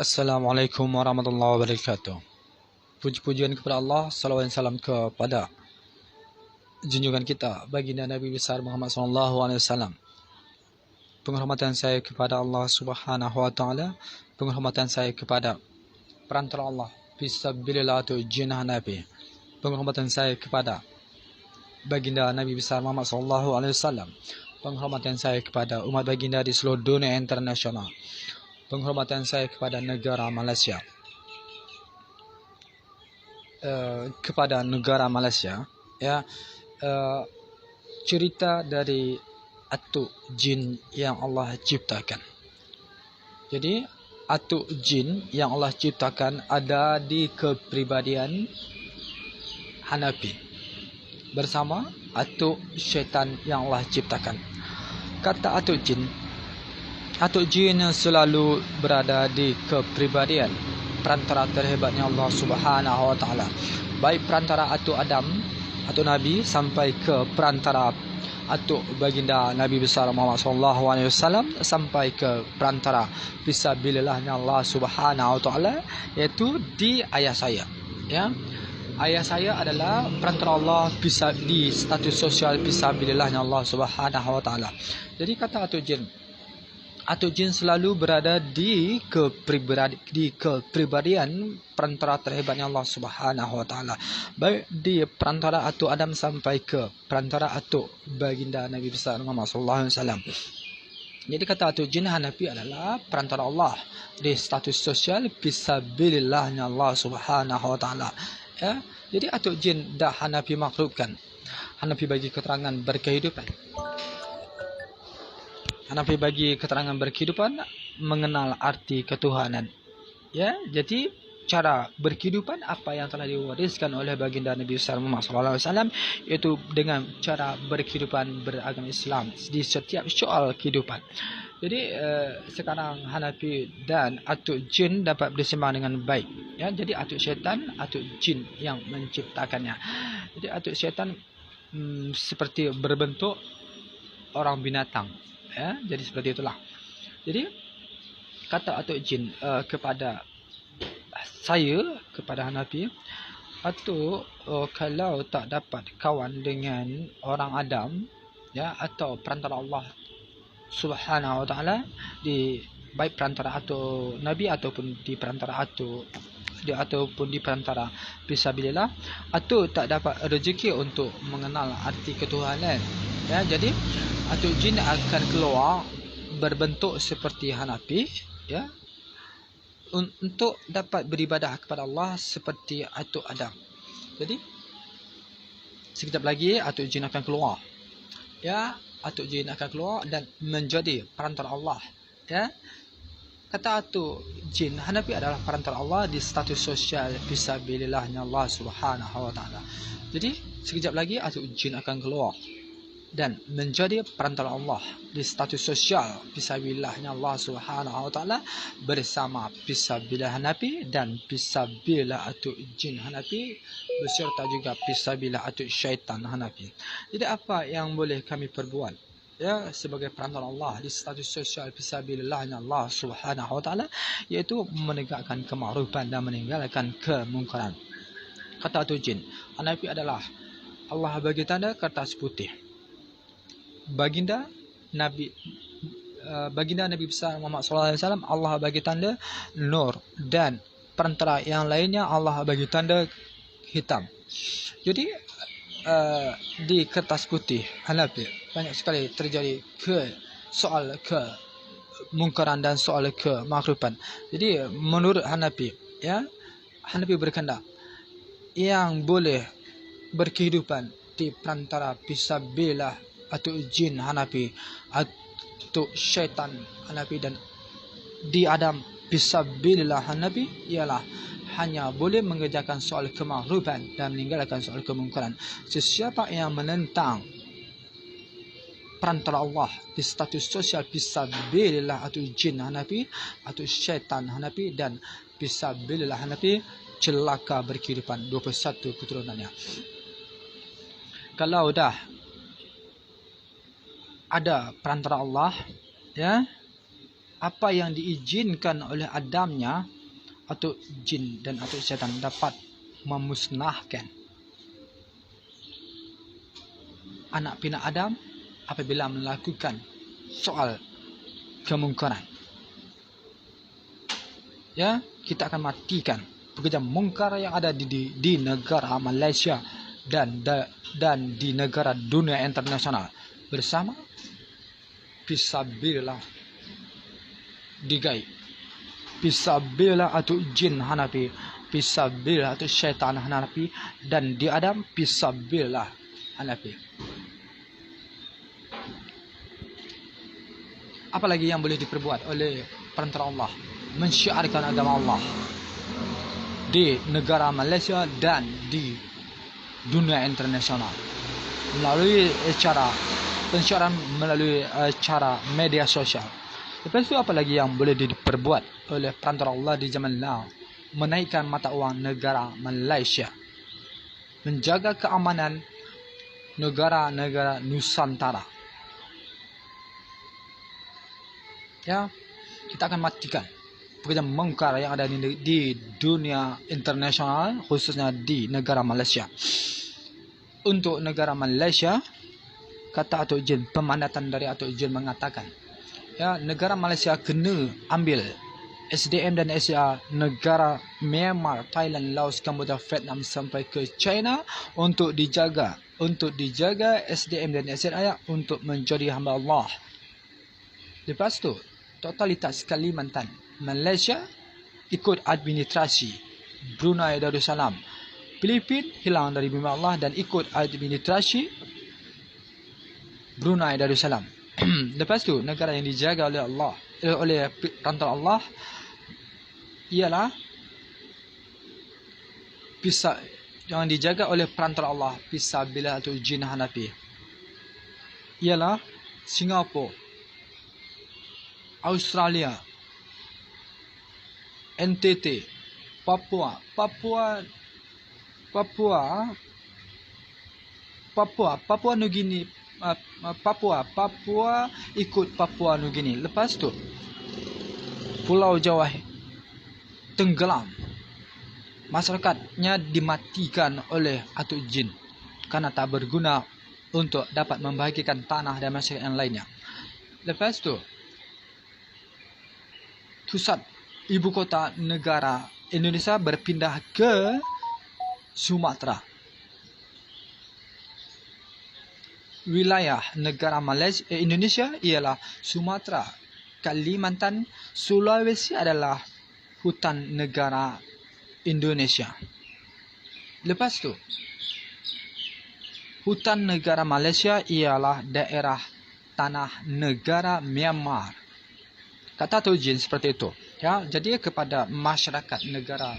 Assalamualaikum warahmatullahi wabarakatuh. Puji-pujian kepada Allah, salawat dan salam kepada junjungan kita baginda Nabi besar Muhammad SAW. Penghormatan saya kepada Allah Subhanahu wa taala, penghormatan saya kepada perantara Allah fisabilillah atau jin Nabi. Penghormatan saya kepada baginda Nabi besar Muhammad SAW. Penghormatan saya kepada umat baginda di seluruh dunia internasional. Penghormatan saya kepada negara Malaysia. Cerita dari atuk jin yang Allah ciptakan. Jadi atuk jin yang Allah ciptakan ada di kepribadian Hanafi bersama atuk syaitan yang Allah ciptakan. Kata atuk jin selalu berada di kepribadian perantara terhebatnya Allah Subhanahu wa taala. Baik perantara atuk Adam, atuk Nabi sampai ke perantara atuk baginda Nabi besar Muhammad SAW sampai ke perantara fisabilillahnya Allah Subhanahu wa taala, iaitu di ayah saya. Ya. Ayah saya adalah perantara Allah di status sosial fisabilillahnya Allah Subhanahu wa taala. Jadi kata atuk jin selalu berada di kepribadian perantara terhebatnya Allah Subhanahu wa taala. Baik di perantara atuk Adam sampai ke perantara atuk baginda Nabi besar Muhammad sallallahu alaihi wasallam. Jadi kata atuk jin Hanafi adalah perantara Allah di status sosial fisabilillahnya Allah Subhanahu wa taala. Ya, jadi atuk jin dah Hanafi maklubkan. Hanafi bagi keterangan berkehidupan. Hanafi bagi keterangan berkehidupan mengenal arti ketuhanan. Ya, jadi cara berkehidupan apa yang telah diwariskan oleh baginda Nabi Muhammad SAW iaitu dengan cara berkehidupan beragama Islam di setiap soal kehidupan. Jadi sekarang Hanafi dan atuk jin dapat bersembang dengan baik. Ya, jadi atuk syaitan, atuk jin yang menciptakannya. Jadi atuk syaitan seperti berbentuk orang binatang. Ya, jadi seperti itulah. Jadi kata atuk jin kepada saya, kepada Hanafi, atuk kalau tak dapat kawan dengan orang Adam, ya, atau perantara Allah Subhanahu wa taala di baik perantara atuk Nabi ataupun di perantara atuk ataupun di perantara fisabilillah, atuk tak dapat rezeki untuk mengenal arti ketuhanan. Ya, jadi atuk jin akan keluar berbentuk seperti Hanafi, ya, untuk dapat beribadah kepada Allah seperti atuk Adam. Jadi sekejap lagi atuk jin akan keluar. Ya, atuk jin akan keluar dan menjadi perantara Allah. Ya. Kata atuk jin Hanafi adalah perantara Allah di status sosial fisabilillahnya Allah Subhanahu wa taala. Jadi sekejap lagi atuk jin akan keluar dan menjadi perantara Allah di status sosial fisabilillahnya Allah Subhanahu wa taala bersama fisabilillah Hanafi dan fisabilillah atuk jin Hanafi beserta juga fisabilillah atuk syaitan Hanafi. Jadi apa yang boleh kami perbuat, ya, sebagai perantara Allah di status sosial fisabilillahnya Allah Subhanahu wa taala, iaitu menegakkan kemakrufan dan meninggalkan kemungkaran. Kata atuk jin Hanafi adalah Allah bagi tanda kertas putih. Baginda Nabi besar Muhammad SAW Allah bagi tanda nur, dan perantara yang lainnya Allah bagi tanda hitam. Jadi di kertas putih Hanafi banyak sekali terjadi soal kemungkaran dan soal kemakrufan. Jadi menurut Hanafi, ya, Hanafi berkehendak yang boleh berkehidupan di perantara fisabilillah atuk jin Hanafi, atuk syaitan Hanafi dan di Adam fisabilillah Hanafi ialah hanya boleh mengerjakan soal kemakrufan dan meninggalkan soal kemungkaran. Sesiapa yang menentang perantara Allah di status sosial fisabilillah atuk jin Hanafi, atuk syaitan Hanafi dan fisabilillah Hanafi, celaka berkehidupan 21 keturunannya. Kalau dah ada perantara Allah, ya, apa yang diizinkan oleh Adamnya atau jin dan atau syaitan dapat memusnahkan anak pinak Adam apabila melakukan soal kemungkaran. Ya, kita akan matikan pekerja mungkar yang ada di negara Malaysia dan di negara dunia internasional bersama fisabilillah digai, fisabilillah atau jin Hanafi, fisabilillah atau syaitan Hanafi, dan di Adam fisabilillah Hanafi. Apalagi yang boleh diperbuat oleh perantara Allah mensyiarkan agama Allah di negara Malaysia dan di dunia internasional melalui cara pensiaran, melalui cara media sosial. Lepas itu apa lagi yang boleh diperbuat oleh perantara Allah di zaman now? Menaikkan mata wang negara Malaysia, menjaga keamanan negara-negara Nusantara. Ya, kita akan matikan pekerja mungkar yang ada di dunia internasional, khususnya di negara Malaysia. Untuk negara Malaysia, kata Atuk Jin, pemandatan dari Atuk Jin mengatakan, ya, negara Malaysia kena ambil SDM dan SDA negara Myanmar, Thailand, Laos, Kamboja, Vietnam sampai ke China untuk dijaga SDM dan SDA untuk menjadi hamba Allah. Lepas tu, totalitas Kalimantan Malaysia ikut administrasi Brunei Darussalam. Filipin hilang dari bumi Allah dan ikut administrasi Brunei Darussalam. Lepas tu, negara yang dijaga oleh Allah, oleh perantara Allah ialah yang dijaga oleh perantara Allah fisabilillah atau jin Hanafi ialah Singapura, Australia, NTT, Papua Nugini, Papua ikut Papua Nugini. Lepas tu Pulau Jawa tenggelam, masyarakatnya dimatikan oleh Atuk Jin karena tak berguna untuk dapat membahagikan tanah dan masyarakat yang lainnya. Lepas tu pusat ibu kota negara Indonesia berpindah ke Sumatera. Wilayah negara Indonesia ialah Sumatera, Kalimantan, Sulawesi adalah hutan negara Indonesia. Lepas tu, hutan negara Malaysia ialah daerah tanah negara Myanmar. Kata Atuk Jin seperti itu. Ya, jadi kepada masyarakat negara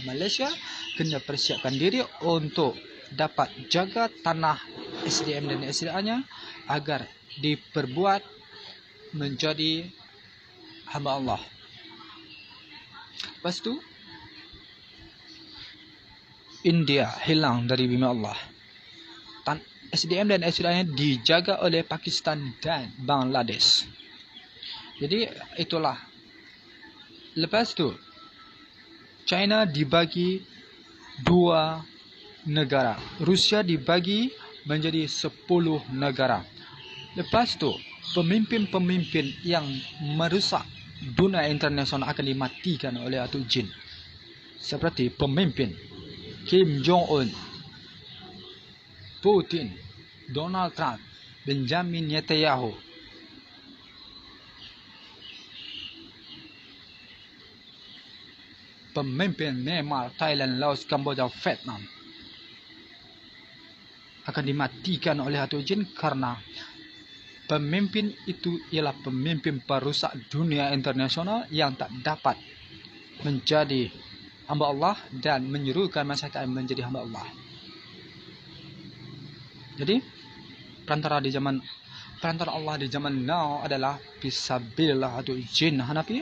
Malaysia kena persiapkan diri untuk dapat jaga tanah SDM dan SDA-nya agar diperbuat menjadi hamba Allah. Lepas tu India hilang dari bumi Allah. SDM dan SDA-nya dijaga oleh Pakistan dan Bangladesh. Jadi itulah. Lepas tu China dibagi 2 negara. Rusia dibagi menjadi 10 negara. Lepas tu pemimpin-pemimpin yang merusak dunia internasional akan dimatikan oleh Atuk Jin. Seperti pemimpin Kim Jong-un, Putin, Donald Trump, Benjamin Netanyahu. Pemimpin Myanmar, Thailand, Laos, Kamboja, Vietnam akan dimatikan oleh Atuk Jin karena pemimpin itu ialah pemimpin perusak dunia internasional yang tak dapat menjadi hamba Allah dan menyerukan masyarakat menjadi hamba Allah. Jadi perantara Allah di zaman now adalah fisabilillah atau jin Hanafi,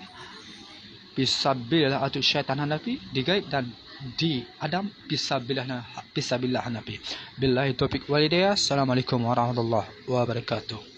fisabilillah atau syaitan Hanafi, digaib, dan di Adam fisabilillah Hanafi. Billahi taufiq walhidayah. Assalamualaikum warahmatullahi wabarakatuh.